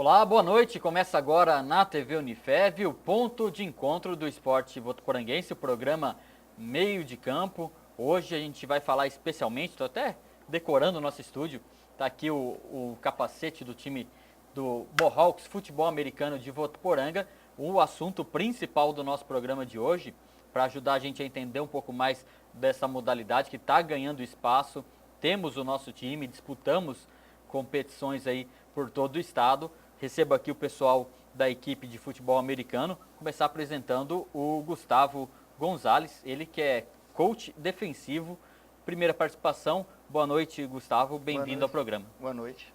Olá, boa noite. Começa agora na TV Unifev, o ponto de encontro do esporte votuporanguense, o programa Meio de Campo. Hoje a gente vai falar especialmente, estou até decorando o nosso estúdio, está aqui o capacete do time do Mohawks Futebol Americano de Votuporanga, o assunto principal do nosso programa de hoje, para ajudar a gente a entender um pouco mais dessa modalidade que está ganhando espaço. Temos o nosso time, disputamos competições aí por todo o estado. Recebo aqui o pessoal da equipe de futebol americano, começar apresentando o Gustavo Gonzalez, ele que é coach defensivo. Primeira participação. Boa noite, Gustavo, bem-vindo ao programa. Boa noite.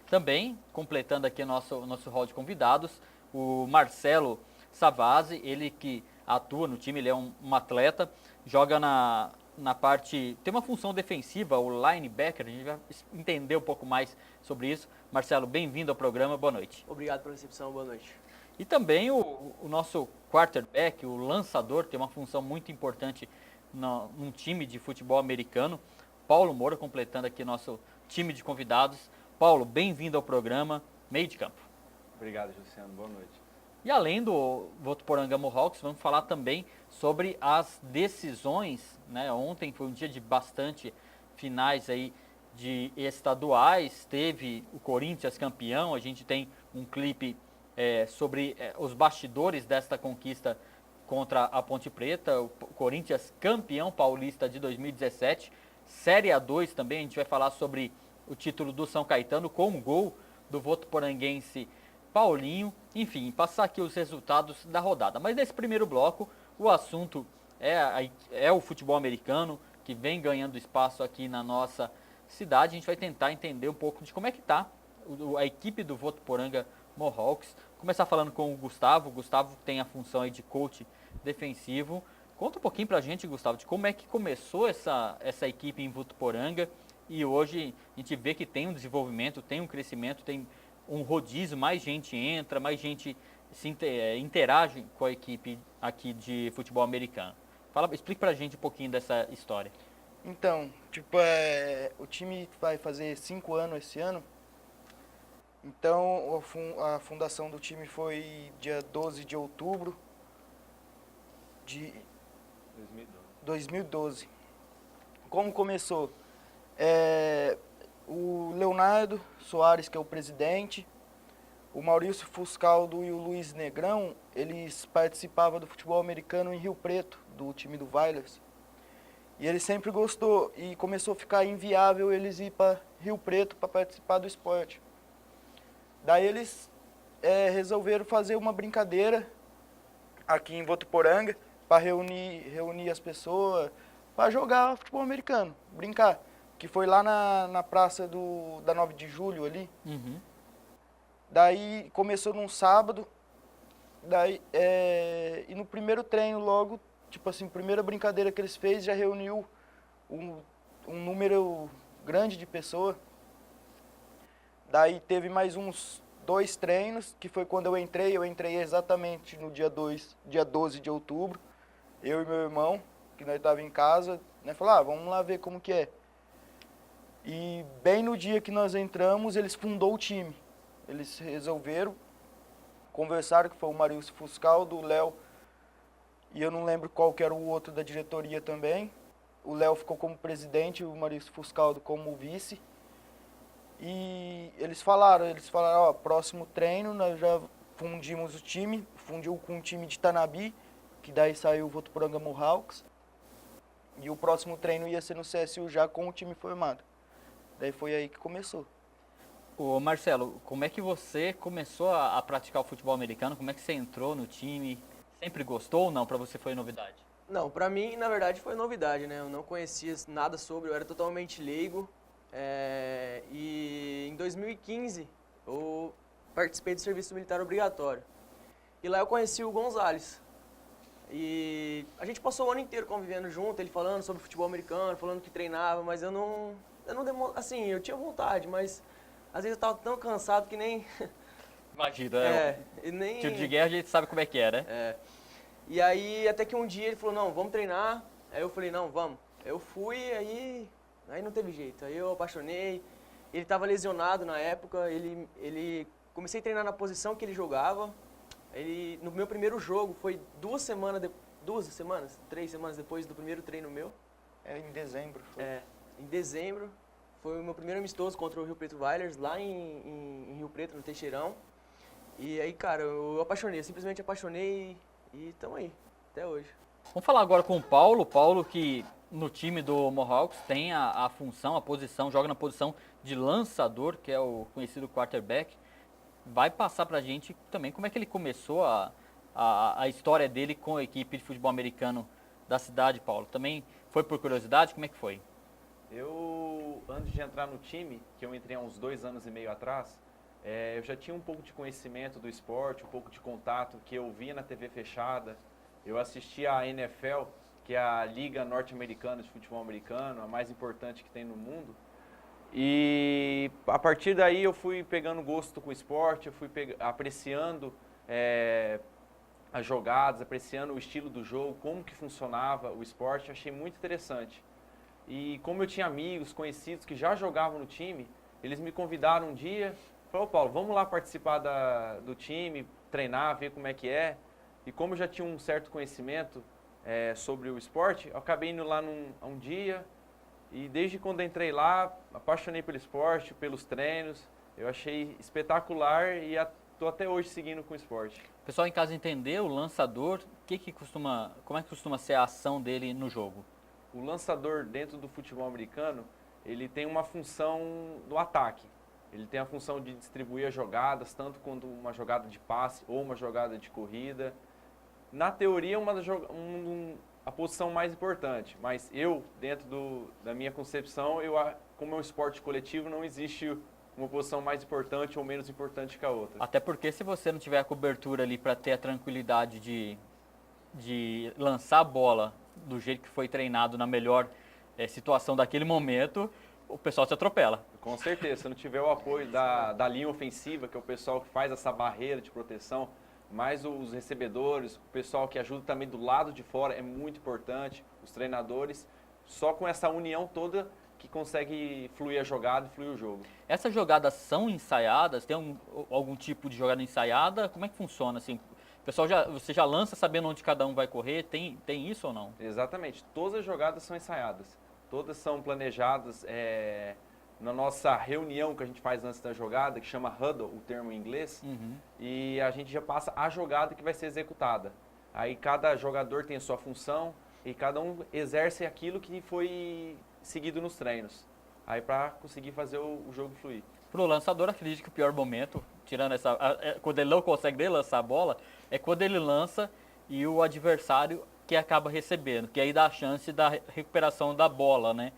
Também, completando aqui nosso hall de convidados, o Marcelo Savazzi, ele que atua no time, ele é um atleta, joga na parte, tem uma função defensiva, o linebacker, a gente vai entender um pouco mais sobre isso. Marcelo, bem-vindo ao programa, boa noite. Obrigado pela recepção, boa noite. E também o nosso quarterback, o lançador, tem uma função muito importante num time de futebol americano, Paulo Moura, completando aqui nosso time de convidados. Paulo, bem-vindo ao programa Meio de Campo. Obrigado, Luciano, boa noite. E além do Votuporanga Mohawks, vamos falar também sobre as decisões, né? Ontem foi um dia de bastante finais aí de estaduais, teve o Corinthians campeão, a gente tem um clipe sobre os bastidores desta conquista contra a Ponte Preta, o Corinthians campeão paulista de 2017, Série A2 também, a gente vai falar sobre o título do São Caetano com um gol do votuporanguense Paulinho, enfim, passar aqui os resultados da rodada. Mas nesse primeiro bloco, o assunto é o futebol americano, que vem ganhando espaço aqui na nossa cidade. A gente vai tentar entender um pouco de como é que está a equipe do Votuporanga Mohawks. Começar falando com o Gustavo. O Gustavo tem a função aí de coach defensivo. Conta um pouquinho pra gente, Gustavo, de como é que começou essa equipe em Votuporanga. E hoje a gente vê que tem um desenvolvimento, tem um crescimento, tem um rodízio, mais gente entra, mais gente interage com a equipe aqui de futebol americano. Explica pra gente um pouquinho dessa história. Então, o time vai fazer 5 anos esse ano. Então, a fundação do time foi dia 12 de outubro de 2012. Como começou? O Leonardo Soares, que é o presidente, o Maurício Fuscaldo e o Luiz Negrão, eles participavam do futebol americano em Rio Preto, do time do Vailers. E ele sempre gostou e começou a ficar inviável eles ir para Rio Preto para participar do esporte. Daí eles resolveram fazer uma brincadeira aqui em Votuporanga para reunir as pessoas para jogar futebol americano, brincar. Que foi lá na praça da 9 de julho ali. Uhum. Daí começou num sábado. Daí, e no primeiro treino logo, primeira brincadeira que eles fez, já reuniu um número grande de pessoas. Daí teve mais uns 2 treinos, que foi quando eu entrei exatamente no dia 12 de outubro. Eu e meu irmão, que nós estávamos em casa, né, falou, vamos lá ver como que é. E bem no dia que nós entramos, eles fundou o time. Eles resolveram, conversaram, que foi o Maurício Fuscaldo, o Léo, e eu não lembro qual que era o outro da diretoria também. O Léo ficou como presidente, o Maurício Fuscaldo como vice. E eles falaram, próximo treino, nós já fundimos o time, fundiu com o time de Tanabi, que daí saiu o Votuporanga Mohawks. E o próximo treino ia ser no CSU já com o time formado. Daí foi aí que começou. Ô Marcelo, como é que você começou a praticar o futebol americano? Como é que você entrou no time? Sempre gostou ou não? Pra você foi novidade? Não, pra mim, na verdade, foi novidade, né? Eu não conhecia nada sobre, eu era totalmente leigo. E em 2015, eu participei do serviço militar obrigatório. E lá eu conheci o Gonzalez. E a gente passou o ano inteiro convivendo junto, ele falando sobre futebol americano, falando que treinava, mas eu tinha vontade, mas às vezes eu tava tão cansado que nem... Imagina, e nem... Tiro de guerra a gente sabe como é que é, né? E aí até que um dia ele falou, não, vamos treinar. Aí eu falei, não, vamos. Eu fui, aí não teve jeito. Aí eu apaixonei. Ele estava lesionado na época, ele comecei a treinar na posição que ele jogava. Ele, no meu primeiro jogo, foi 3 semanas depois do primeiro treino meu. É em dezembro. Foi. Em dezembro, foi o meu primeiro amistoso contra o Rio Preto Wilders, lá em Rio Preto, no Teixeirão. E aí, cara, eu apaixonei, eu simplesmente apaixonei e estamos aí, até hoje. Vamos falar agora com o Paulo. Paulo que no time do Mohawks tem a função, a posição, joga na posição de lançador, que é o conhecido quarterback. Vai passar pra gente também como é que ele começou a história dele com a equipe de futebol americano da cidade, Paulo. Também foi por curiosidade? Como é que foi? Eu, antes de entrar no time, que eu entrei há uns 2 anos e meio atrás, eu já tinha um pouco de conhecimento do esporte, um pouco de contato que eu via na TV fechada. Eu assistia a NFL, que é a Liga Norte-Americana de Futebol Americano, a mais importante que tem no mundo. E a partir daí eu fui pegando gosto com o esporte, eu fui apreciando as jogadas, apreciando o estilo do jogo, como que funcionava o esporte, achei muito interessante. E como eu tinha amigos, conhecidos que já jogavam no time, eles me convidaram um dia, falaram, Paulo, vamos lá participar do time, treinar, ver como é que é. E como eu já tinha um certo conhecimento sobre o esporte, eu acabei indo lá um dia. E desde quando entrei lá, apaixonei pelo esporte, pelos treinos. Eu achei espetacular e estou até hoje seguindo com o esporte. O pessoal em casa entender o lançador, como é que costuma ser a ação dele no jogo? O lançador dentro do futebol americano, ele tem uma função do ataque. Ele tem a função de distribuir as jogadas, tanto quanto uma jogada de passe ou uma jogada de corrida. Na teoria, a posição mais importante, mas dentro da minha concepção, como é um esporte coletivo, não existe uma posição mais importante ou menos importante que a outra. Até porque se você não tiver a cobertura ali para ter a tranquilidade de lançar a bola do jeito que foi treinado na melhor situação daquele momento, o pessoal se atropela. Com certeza, se não tiver o apoio da linha ofensiva, que é o pessoal que faz essa barreira de proteção, mais os recebedores, o pessoal que ajuda também do lado de fora é muito importante, os treinadores, só com essa união toda que consegue fluir a jogada e fluir o jogo. Essas jogadas são ensaiadas? Tem algum tipo de jogada ensaiada? Como é que funciona assim? O pessoal você já lança sabendo onde cada um vai correr? Tem isso ou não? Exatamente, todas as jogadas são ensaiadas, todas são planejadas na nossa reunião que a gente faz antes da jogada, que chama huddle, o termo em inglês, e a gente já passa a jogada que vai ser executada. Aí cada jogador tem a sua função e cada um exerce aquilo que foi seguido nos treinos, aí para conseguir fazer o jogo fluir. Para o lançador, acredito que o pior momento, tirando quando ele não consegue nem lançar a bola, é quando ele lança e o adversário que acaba recebendo, que aí dá a chance da recuperação da bola, né?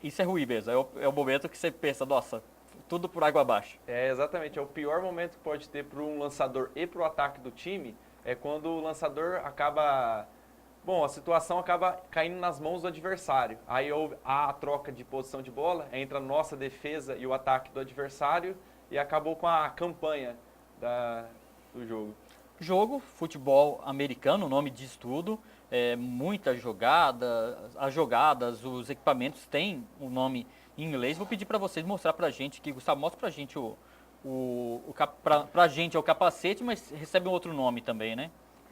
Isso é ruim mesmo, é o momento que você pensa, nossa, tudo por água abaixo. Exatamente, é o pior momento que pode ter para um lançador e para o ataque do time, é quando o lançador acaba... Bom, a situação acaba caindo nas mãos do adversário. Aí há a troca de posição de bola, entra a nossa defesa e o ataque do adversário e acabou com a campanha do jogo. Jogo, futebol americano, o nome diz tudo. Muita jogada, as jogadas, os equipamentos têm o nome em inglês. Vou pedir para vocês mostrar para a gente aqui. Gustavo, mostra para a gente pra gente é o capacete, mas recebe um outro nome também, né?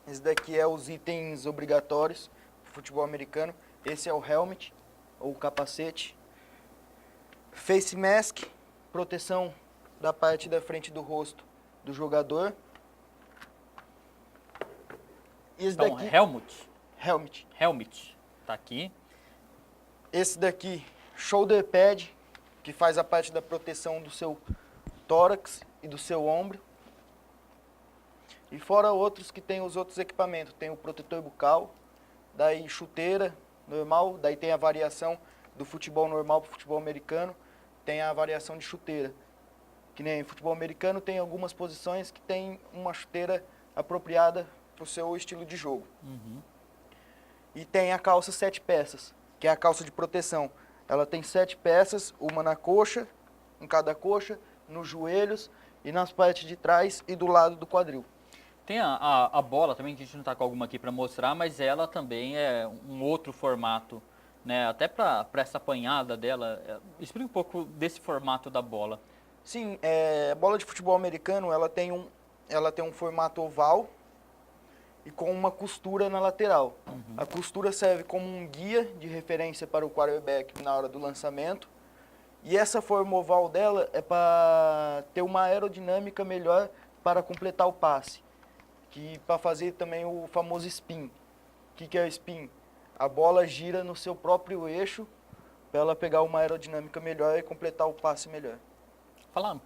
Esse daqui é os itens obrigatórios do futebol americano. Esse é o helmet, ou capacete. Face mask, proteção da parte da frente do rosto do jogador. E esse Então, daqui, helmet, tá aqui. Esse daqui, shoulder pad, que faz a parte da proteção do seu tórax e do seu ombro. E fora outros que tem os outros equipamentos, tem o protetor bucal, daí chuteira normal, daí tem a variação do futebol normal para o futebol americano, tem a variação de chuteira. Que nem futebol americano tem algumas posições que tem uma chuteira apropriada para o seu estilo de jogo. E tem a calça 7 peças, que é a calça de proteção. Ela tem 7 peças, uma na coxa, em cada coxa, nos joelhos e nas partes de trás e do lado do quadril. Tem a bola também, que a gente não está com alguma aqui para mostrar, mas ela também é um outro formato, né? Até para essa apanhada dela, explica um pouco desse formato da bola. Sim, a bola de futebol americano, ela tem um formato oval e com uma costura na lateral. A costura serve como um guia de referência para o quarterback na hora do lançamento. E essa forma oval dela é para ter uma aerodinâmica melhor para completar o passe. Para fazer também o famoso spin. O que é o spin? A bola gira no seu próprio eixo para ela pegar uma aerodinâmica melhor e completar o passe melhor.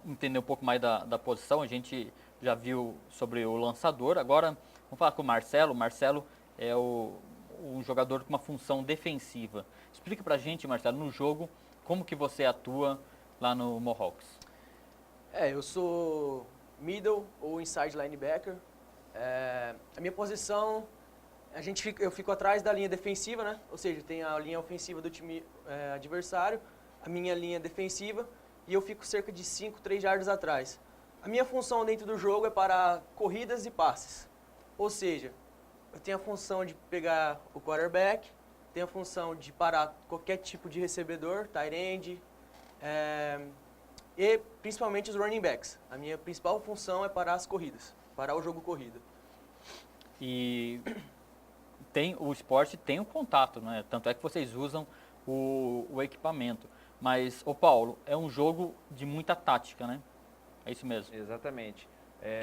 Entender um pouco mais da posição, a gente já viu sobre o lançador, agora vamos falar com o Marcelo. O Marcelo é um jogador com uma função defensiva. Explica pra gente, Marcelo, no jogo, como que você atua lá no Mohawks. Eu sou middle ou inside linebacker. A minha posição, eu fico atrás da linha defensiva, né? Ou seja, tem a linha ofensiva do time adversário, a minha linha defensiva, e eu fico cerca de 3 jardas atrás. A minha função dentro do jogo é parar corridas e passes. Ou seja, eu tenho a função de pegar o quarterback, tenho a função de parar qualquer tipo de recebedor, tight end, e principalmente os running backs. A minha principal função é parar as corridas, parar o jogo corrida. E o esporte tem o contato, né? Tanto é que vocês usam o equipamento. Mas, Paulo, é um jogo de muita tática, né? É isso mesmo. Exatamente.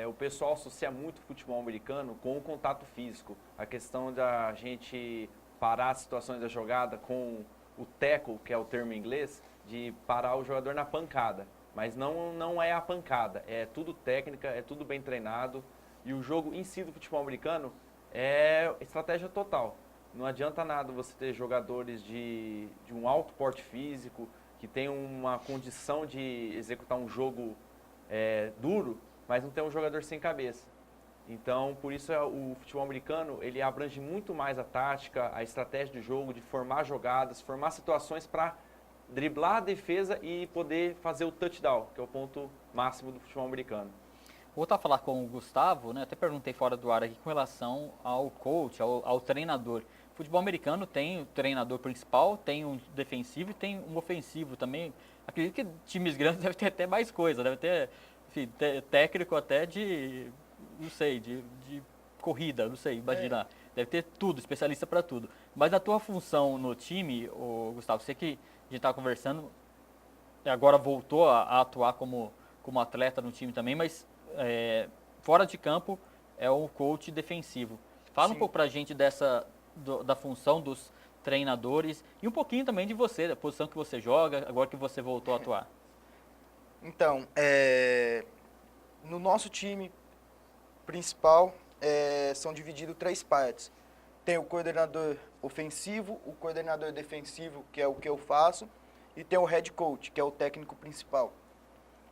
O pessoal associa muito o futebol americano com o contato físico. A questão da gente parar as situações da jogada com o tackle, que é o termo em inglês, de parar o jogador na pancada. Mas não é a pancada, é tudo técnica, é tudo bem treinado. E o jogo em si do futebol americano é estratégia total. Não adianta nada você ter jogadores de um alto porte físico, que tem uma condição de executar um jogo duro, mas não tem um jogador sem cabeça. Então, por isso o futebol americano ele abrange muito mais a tática, a estratégia de jogo, de formar jogadas, formar situações para driblar a defesa e poder fazer o touchdown, que é o ponto máximo do futebol americano. Vou voltar a falar com o Gustavo, né? Até perguntei fora do ar aqui com relação ao coach, ao treinador. Futebol americano tem o treinador principal, tem um defensivo e tem um ofensivo também. Acredito que times grandes devem ter até mais coisa, deve ter, enfim, técnico até não sei, de corrida, não sei, imaginar. Deve ter tudo, especialista para tudo. Mas a tua função no time, Gustavo, sei que a gente estava conversando, agora voltou a atuar como atleta no time também, mas fora de campo é o coach defensivo. Fala Sim. um pouco pra gente da função dos treinadores e um pouquinho também de você, da posição que você joga, agora que você voltou a atuar. Então, no nosso time principal são divididos 3 partes. Tem o coordenador ofensivo, o coordenador defensivo, que é o que eu faço, e tem o head coach, que é o técnico principal.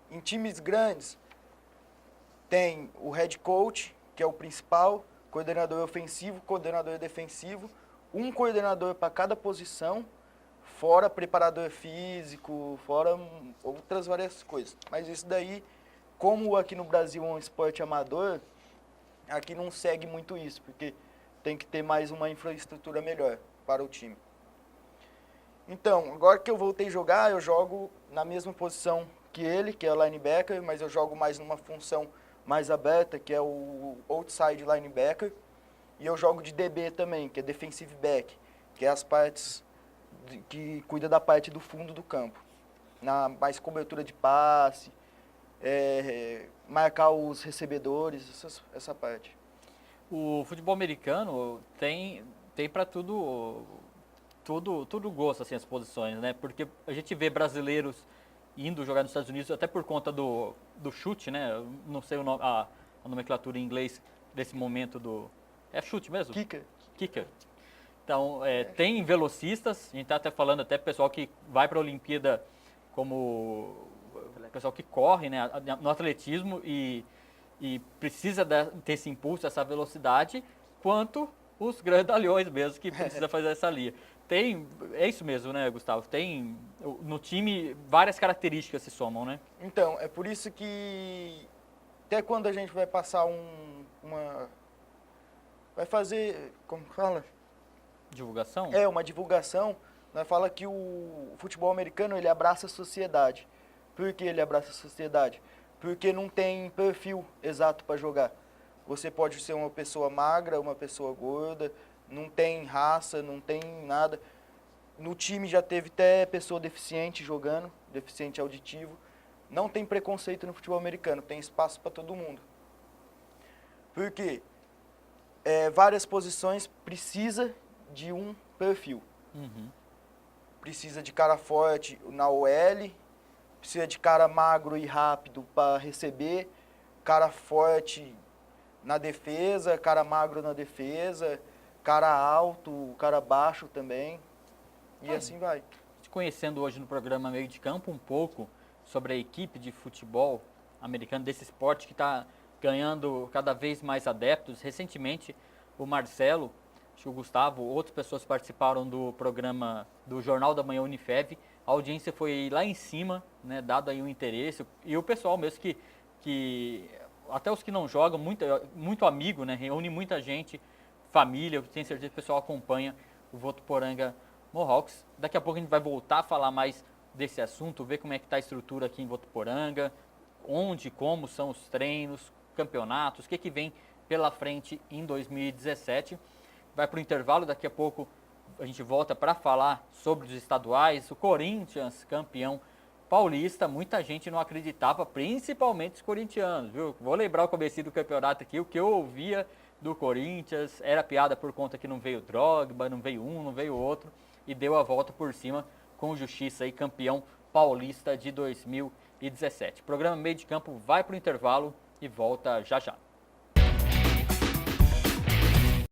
Em times grandes, tem o head coach, que é o principal, coordenador ofensivo, coordenador defensivo, um coordenador para cada posição, fora preparador físico, fora outras várias coisas. Mas isso daí, como aqui no Brasil é um esporte amador, aqui não segue muito isso, porque tem que ter mais uma infraestrutura melhor para o time. Então, agora que eu voltei a jogar, eu jogo na mesma posição que ele, que é linebacker, mas eu jogo mais numa função mais aberta, que é o outside linebacker, e eu jogo de DB também, que é defensive back, que é as partes que cuida da parte do fundo do campo, mais cobertura de passe, marcar os recebedores, essa parte. O futebol americano tem para tudo gosto, assim, as posições, né? Porque a gente vê brasileiros indo jogar nos Estados Unidos até por conta do chute, né? Eu não sei a nomenclatura em inglês desse momento é chute mesmo? Kicker. Então, tem velocistas, a gente está até falando até pessoal que vai para a Olimpíada como pessoal que corre, né, no atletismo e precisa ter esse impulso, essa velocidade, quanto os grandalhões mesmo que precisa fazer essa linha. É isso mesmo, né, Gustavo? Tem no time várias características se somam, né? Então, é por isso que até quando a gente vai passar vai fazer, como fala? Divulgação? Uma divulgação, nós fala que o futebol americano ele abraça a sociedade. Por que ele abraça a sociedade? Porque não tem perfil exato para jogar. Você pode ser uma pessoa magra, uma pessoa gorda, não tem raça, não tem nada. No time já teve até pessoa deficiente jogando, deficiente auditivo. Não tem preconceito no futebol americano, tem espaço para todo mundo. Por quê? Várias posições precisa de um perfil. Precisa de cara forte na OL, precisa de cara magro e rápido para receber, cara forte na defesa, cara magro na defesa, cara alto, cara baixo também, e assim vai. Te conhecendo hoje no programa Meio de Campo um pouco sobre a equipe de futebol americano, desse esporte que está ganhando cada vez mais adeptos. Recentemente, o Marcelo, acho que o Gustavo, outras pessoas participaram do programa do Jornal da Manhã Unifev. A audiência foi lá em cima, né, dado aí o interesse. E o pessoal mesmo que até os que não jogam, muito amigo, né, reúne muita gente, família. Eu tenho certeza que o pessoal acompanha o Votuporanga Mohawks. Daqui a pouco a gente vai voltar a falar mais desse assunto, ver como é que está a estrutura aqui em Votuporanga, onde, como são os treinos, campeonatos, o que vem pela frente em 2017. Vai para o intervalo, daqui a pouco a gente volta para falar sobre os estaduais. O Corinthians, campeão paulista, muita gente não acreditava, principalmente os corintianos, viu? Vou lembrar o comecinho do campeonato aqui, o que eu ouvia do Corinthians era piada por conta que não veio Drogba, não veio um, não veio outro, e deu a volta por cima com justiça aí, campeão paulista de 2017. O programa Meio de Campo vai para o intervalo e volta já já.